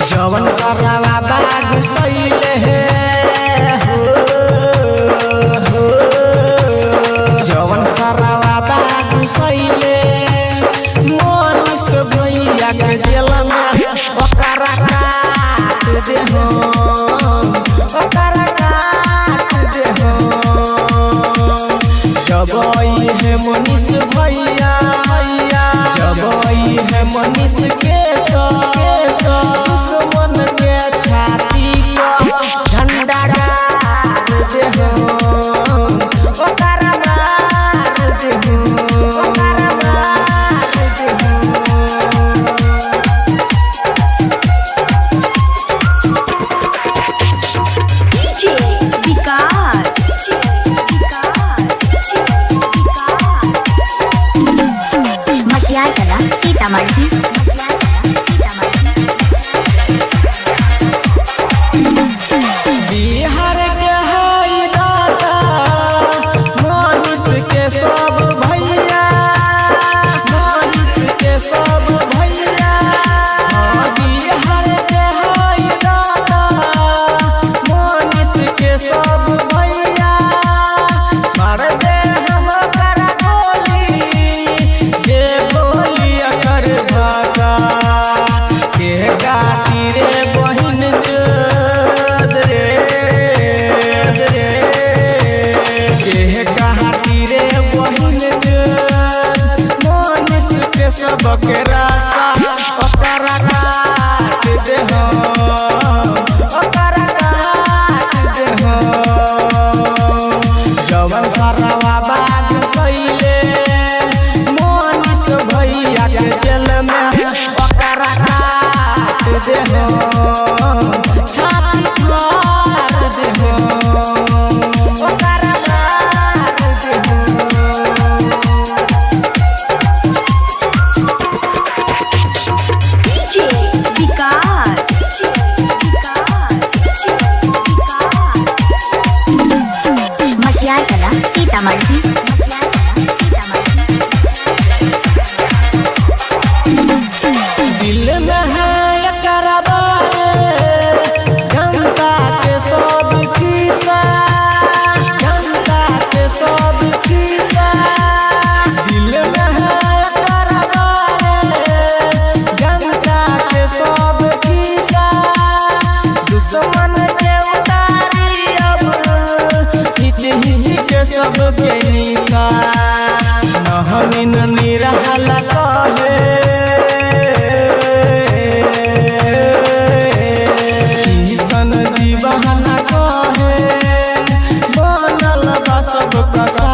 जवन सरवा बाग सैले हो जवन सरवा बाग सैले मनीष भैया के जेल में ओकरा काट दे हो ओकरा काट दे हो जब आई है मनीष भैया जब आई है मनीष के दुश्मन के छाती को झंडा गाड़ दे हो ओकरा मार दे हो ओकरा मार दे हो। डीजे विकास मटियार कला सीतामढ़ी बिहार के हई दाता मनीष के सब भैया मनीष के सब भैया बिहार के हई दाता मनीष के सब भैया मार दे हम कर गोली जे बोली अकर भाषा के काटी रे बहिन चोद रे कहाटी रे बहिन चोद मनीष के सबके रासा ओकरा काट दे हो ओकरा काट दे हो जवन सरवा बाग सैले मनीष भैया के जेल में ओकरा काट दे हो छाती फाड़ दे हो ओकरा मार दे हो। डीजे विकास मटियार कला सीतामढ़ी दिल में है एकरा बारे जनता के सब किस्सा जनता के सब किस्सा दिल में है एकरा बारे जनता के सब किस्सा दुश्मन के उतारी अब हिच हिच के सब के निशा नहमीन निरहल कहे दीवाना कहे बनल बा सब प्रसाद।